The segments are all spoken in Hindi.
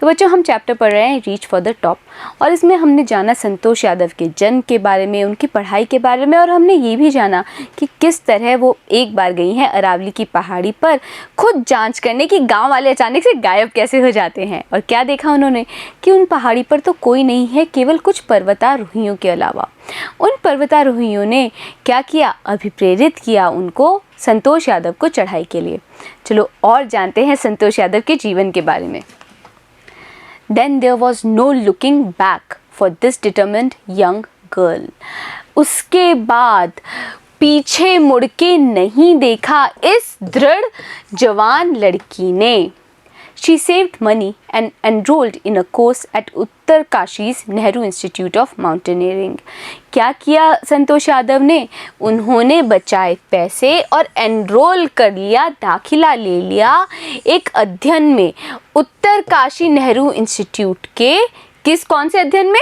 तो बच्चों हम चैप्टर पढ़ रहे हैं रीच फॉर द टॉप, और इसमें हमने जाना संतोष यादव के जन्म के बारे में, उनकी पढ़ाई के बारे में, और हमने ये भी जाना कि किस तरह वो एक बार गई हैं अरावली की पहाड़ी पर खुद जांच करने की गांव वाले अचानक से गायब कैसे हो जाते हैं। और क्या देखा उन्होंने कि उन पहाड़ी पर तो कोई नहीं है केवल कुछ पर्वतारोहियों के अलावा। उन पर्वतारोहियों ने क्या किया, अभिप्रेरित किया उनको संतोष यादव को चढ़ाई के लिए। चलो और जानते हैं संतोष यादव के जीवन के बारे में। Then there was no looking back for this determined young girl. उसके बाद पीछे मुड़ के नहीं देखा इस दृढ़ जवान लड़की ने। She saved money and enrolled in a course at Uttarkashi's Nehru institute of mountaineering. क्या किया संतोष यादव ने, उन्होंने बचाए पैसे और एनरोल कर लिया, दाखिला ले लिया एक अध्ययन में, उत्तरकाशी नेहरू इंस्टीट्यूट के कौन से अध्ययन में,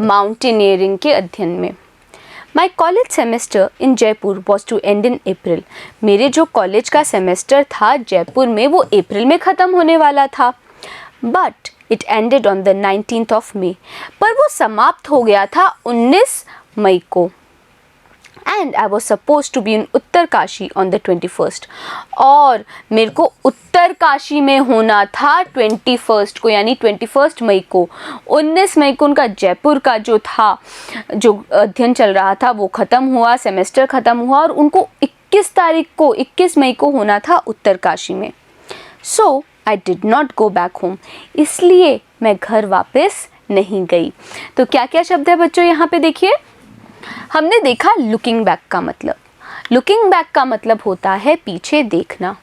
माउंटेनियरिंग के अध्ययन में। My college semester in Jaipur was to end in April. मेरे जो कॉलेज का सेमेस्टर था जयपुर में वो अप्रैल में ख़त्म होने वाला था। But it ended on the 19th of May. पर वो समाप्त हो गया था 19 मई को। And I was supposed to be in Uttarkashi on the 21st. और मेरे को उत्तरकाशी में होना था 21st को, यानी 21 मई को। 19 मई को उनका जयपुर का जो था, जो अध्ययन चल रहा था वो ख़त्म हुआ, सेमेस्टर ख़त्म हुआ, और उनको 21 मई को होना था उत्तरकाशी में। So I did not go back home. इसलिए मैं घर वापस नहीं गई। तो क्या क्या शब्द है बच्चों यहाँ पे देखिए। हमने देखा लुकिंग बैक का मतलब। लुकिंग बैक का मतलब होता है पीछे देखना।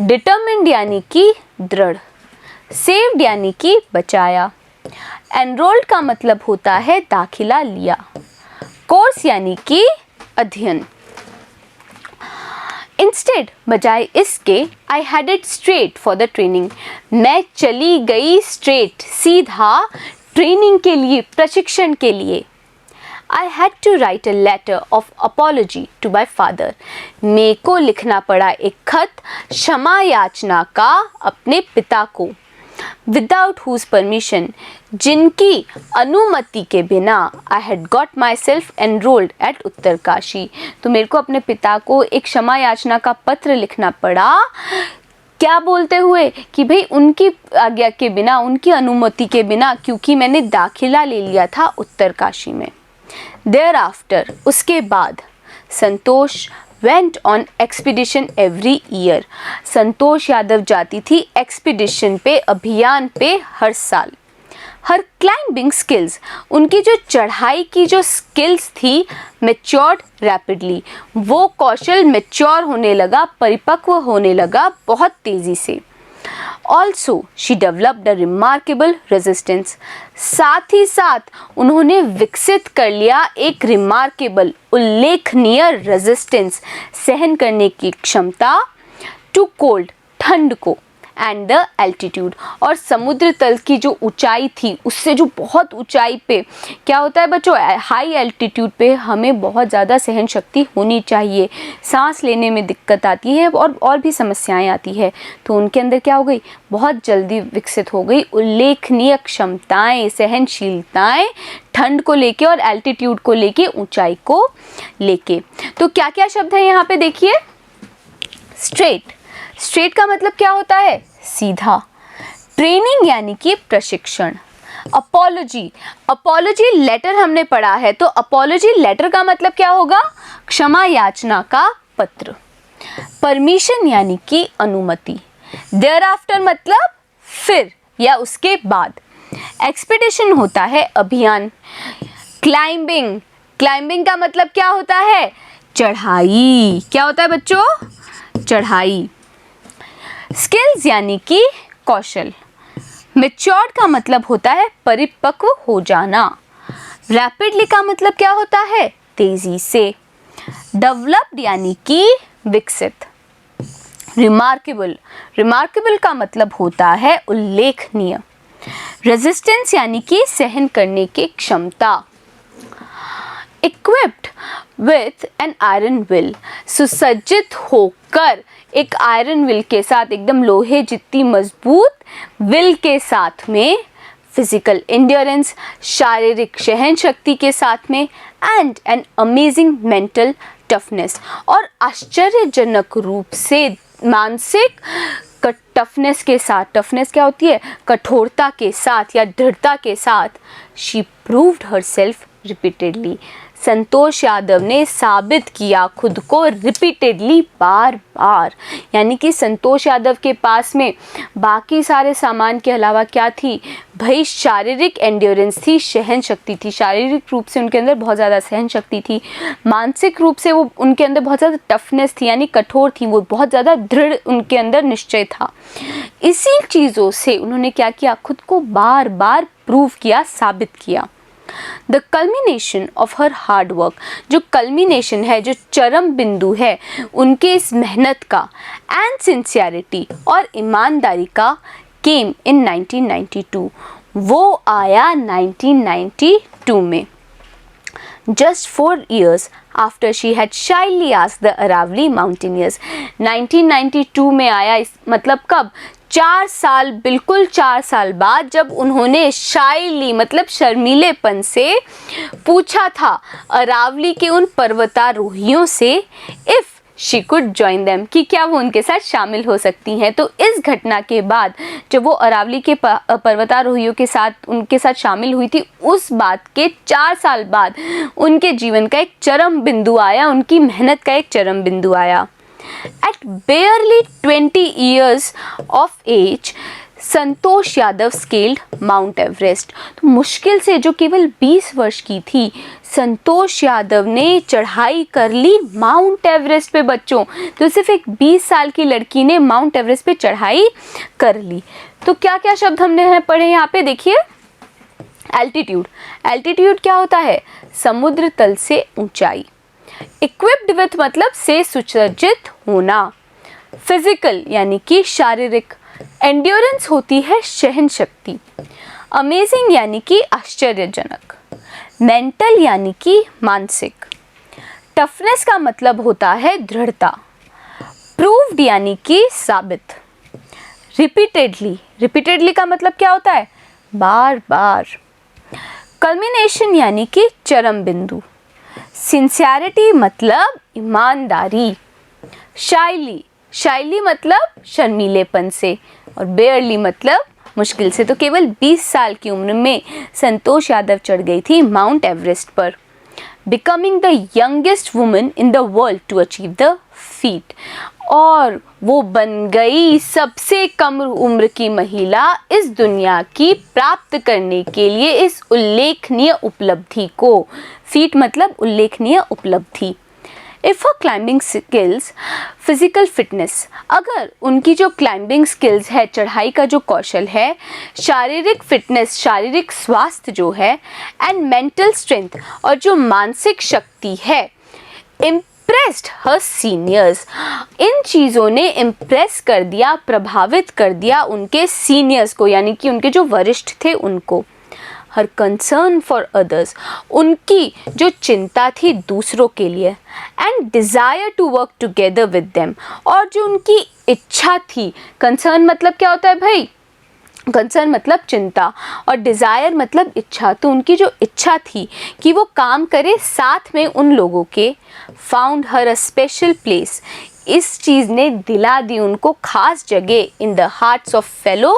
डिटरमिन्ड यानी कि दृढ़। सेव्ड यानी कि बचाया। एनरोल्ड का मतलब होता है दाखिला लिया। कोर्स यानी कि अध्ययन। इंस्टेड बजाय इसके I headed straight for the training. मैं चली गई स्ट्रेट, सीधा ट्रेनिंग के लिए, प्रशिक्षण के लिए। I had to write a letter of apology to my father. मेरे को लिखना पड़ा एक खत क्षमा याचना का अपने पिता को। Without whose permission, जिनकी अनुमति के बिना I had got myself enrolled at Uttarkashi. तो मेरे को अपने पिता को एक क्षमा याचना का पत्र लिखना पड़ा, क्या बोलते हुए कि भाई उनकी आज्ञा के बिना, उनकी अनुमति के बिना, क्योंकि मैंने दाखिला ले लिया था उत्तरकाशी में। Thereafter, उसके बाद संतोष went on expedition every year. Santosh Yadav जाती थी एक्सपीडिशन पे, अभियान पे हर साल। हर क्लाइंबिंग स्किल्स, उनकी जो चढ़ाई की जो स्किल्स थी, मैच्योर्ड रैपिडली, वो कौशल मैच्योर होने लगा, परिपक्व होने लगा बहुत तेज़ी से। Also she developed a remarkable resistance, साथ ही साथ उन्होंने विकसित कर लिया एक रिमार्केबल, उल्लेखनीय रेजिस्टेंस, सहन करने की क्षमता, टू कोल्ड, ठंड को, एंड द एल्टीट्यूड, और समुद्र तल की जो ऊंचाई थी उससे जो बहुत ऊंचाई पे क्या होता है बच्चों, हाई एल्टीट्यूड पे हमें बहुत ज़्यादा सहन शक्ति होनी चाहिए, सांस लेने में दिक्कत आती है और भी समस्याएं आती है। तो उनके अंदर क्या हो गई, बहुत जल्दी विकसित हो गई उल्लेखनीय क्षमताएं, सहनशीलताएं, ठंड को लेके और एल्टीट्यूड को लेके, ऊंचाई को लेके। तो क्या क्या शब्द है यहाँ पे देखिए। स्ट्रेट, स्ट्रेट का मतलब क्या होता है, सीधा। ट्रेनिंग यानी कि प्रशिक्षण। अपॉलॉजी, अपॉलॉजी लेटर हमने पढ़ा है, तो अपॉलॉजी लेटर का मतलब क्या होगा, क्षमा याचना का पत्र। परमिशन यानी कि अनुमति। देयरआफ्टर मतलब फिर या उसके बाद। एक्सपीडिशन होता है अभियान। क्लाइंबिंग, क्लाइंबिंग का मतलब क्या होता है, चढ़ाई। क्या होता है बच्चों, चढ़ाई। स्किल्स यानी कि कौशल। मैच्योर्ड का मतलब होता है परिपक्व हो जाना। रैपिडली का मतलब क्या होता है, तेजी से। डेवलप्ड यानी कि विकसित। रिमार्केबल, रिमार्केबल का मतलब होता है उल्लेखनीय। रेजिस्टेंस यानी कि सहन करने की क्षमता। Equipped with an iron will, सुसज्जित होकर एक आयरन विल के साथ, एकदम लोहे जितनी मजबूत विल के साथ में, फिजिकल एंड्योरेंस, शारीरिक सहन शक्ति के साथ में, and an amazing mental toughness, और आश्चर्यजनक रूप से मानसिक टफनेस के साथ, टफनेस क्या होती है, कठोरता के साथ या दृढ़ता के साथ, she proved herself repeatedly, Santosh Yadav ने साबित किया खुद को रिपीटेडली, बार बार। यानी कि संतोष यादव के पास में बाकी सारे सामान के अलावा क्या थी भाई, शारीरिक एंड्योरेंस थी, सहन शक्ति थी, शारीरिक रूप से उनके अंदर बहुत ज़्यादा सहन शक्ति थी, मानसिक रूप से वो उनके अंदर बहुत ज़्यादा टफनेस थी, यानी कठोर थी, वो बहुत ज़्यादा दृढ़ उनके अंदर निश्चय था। इसी चीज़ों से उन्होंने क्या किया, खुद को बार बार प्रूव किया, साबित किया। The culmination of her hard work, जो कल्मिनेशन है, जो चरम बिंदु है उनके इस मेहनत का, एंड सिंसियरिटी और ईमानदारी का, केम इन 1992, वो आया 1992 में। Just 4 years after she had shyly asked the Aravalli mountaineers, 1992 में आया, इस मतलब कब, 4 साल, बिल्कुल 4 साल बाद, जब उन्होंने शाइली मतलब शर्मीलेपन से पूछा था अरावली के उन पर्वतारोहियों से, if she could join them, कि क्या वो उनके साथ शामिल हो सकती हैं। तो इस घटना के बाद जब वो अरावली के पर्वतारोहियों के साथ उनके साथ शामिल हुई थी, उस बात के 4 साल बाद उनके जीवन का एक चरम बिंदु आया, उनकी मेहनत का एक चरम बिंदु आया। At barely 20 years of age, Santosh Yadav scaled mount Everest. तो मुश्किल से, जो केवल 20 वर्ष की थी, संतोष यादव ने चढ़ाई कर ली माउंट एवरेस्ट पे बच्चों। तो सिर्फ एक 20 साल की लड़की ने माउंट एवरेस्ट पे चढ़ाई कर ली। तो क्या क्या शब्द हमने पढ़े यहाँ पे, देखिए। एल्टीट्यूड, एल्टीट्यूड क्या होता है, समुद्र तल से ऊंचाई। इक्विप्ड विथ मतलब से सुसज्जित होना। फिजिकल यानी कि शारीरिक। एंड्योरेंस होती है सहन शक्ति। अमेजिंग यानी कि आश्चर्यजनक। मेंटल यानी कि मानसिक। टफनेस का मतलब होता है दृढ़ता। प्रूव्ड यानी कि साबित। रिपीटेडली, रिपीटेडली का मतलब क्या होता है, बार बार। कल्मिनेशन यानी कि चरम बिंदु। सिंसियरिटी मतलब ईमानदारी। शाइली, शाइली मतलब शर्मीलेपन से, और बेयरली मतलब मुश्किल से। तो केवल 20 साल की उम्र में संतोष यादव चढ़ गई थी माउंट एवरेस्ट पर। Becoming the youngest woman in the world to achieve the feat, और वो बन गई सबसे कम उम्र की महिला इस दुनिया की प्राप्त करने के लिए इस उल्लेखनीय उपलब्धि को। फीट मतलब उल्लेखनीय उपलब्धि। If a climbing skills, physical fitness, अगर उनकी जो क्लाइंबिंग स्किल्स है, चढ़ाई का जो कौशल है, शारीरिक फिटनेस, शारीरिक स्वास्थ्य जो है, एंड मेंटल स्ट्रेंथ, और जो मानसिक शक्ति है, इम्प्रेस्ड हर सीनियर्स, इन चीज़ों ने इम्प्रेस कर दिया, प्रभावित कर दिया उनके सीनियर्स को, यानी कि उनके जो वरिष्ठ थे उनको। हर कंसर्न फॉर अदर्स, उनकी जो चिंता थी दूसरों के लिए, and desire to work together with them, और जो उनकी इच्छा थी। कंसर्न मतलब क्या होता है भाई, कंसर्न मतलब चिंता, और डिज़ायर मतलब इच्छा। तो उनकी जो इच्छा थी कि वो काम करे साथ में उन लोगों के, found her a special place, इस चीज़ ने दिला दी उनको खास जगह in the hearts of fellow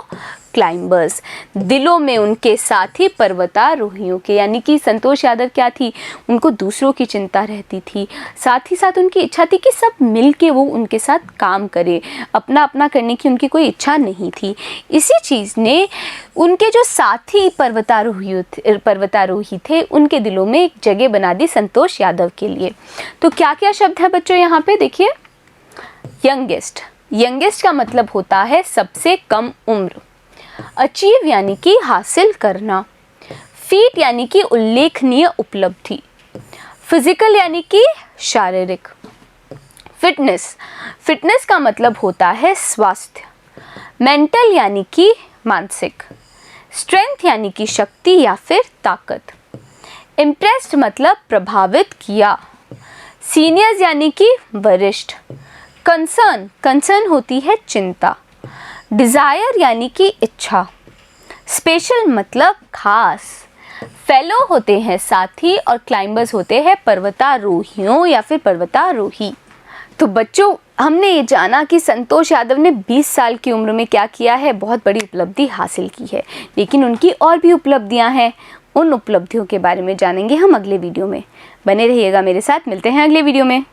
climbers, दिलों में उनके साथी पर्वतारोहियों के। यानी कि संतोष यादव क्या थी, उनको दूसरों की चिंता रहती थी, साथ ही साथ उनकी इच्छा थी कि सब मिल के वो उनके साथ काम करे, अपना अपना करने की उनकी कोई इच्छा नहीं थी। इसी चीज़ ने उनके जो साथी पर्वतारोही थे उनके दिलों में एक जगह बना दी संतोष यादव के लिए। तो क्या क्या शब्द है बच्चों यहाँ पे, देखिए। यंगेस्ट, यंगेस्ट का मतलब होता है सबसे कम उम्र। अचीव यानी कि हासिल करना। फीट यानी कि उल्लेखनीय उपलब्धि। फिजिकल यानी कि शारीरिक। फिटनेस, फिटनेस का मतलब होता है स्वास्थ्य। मेंटल यानी कि मानसिक। स्ट्रेंथ यानी कि शक्ति या फिर ताकत। इम्प्रेस्ड मतलब प्रभावित किया। सीनियर्स यानी कि वरिष्ठ। कंसर्न, कंसर्न होती है चिंता। डिज़ायर यानी कि इच्छा। स्पेशल मतलब खास। फेलो होते हैं साथी और क्लाइंबर्स होते हैं पर्वतारोहियों या फिर पर्वतारोही। तो बच्चों, हमने ये जाना कि संतोष यादव ने 20 साल की उम्र में क्या किया है, बहुत बड़ी उपलब्धि हासिल की है। लेकिन उनकी और भी उपलब्धियां हैं, उन उपलब्धियों के बारे में जानेंगे हम अगले वीडियो में। बने रहिएगा मेरे साथ, मिलते हैं अगले वीडियो में।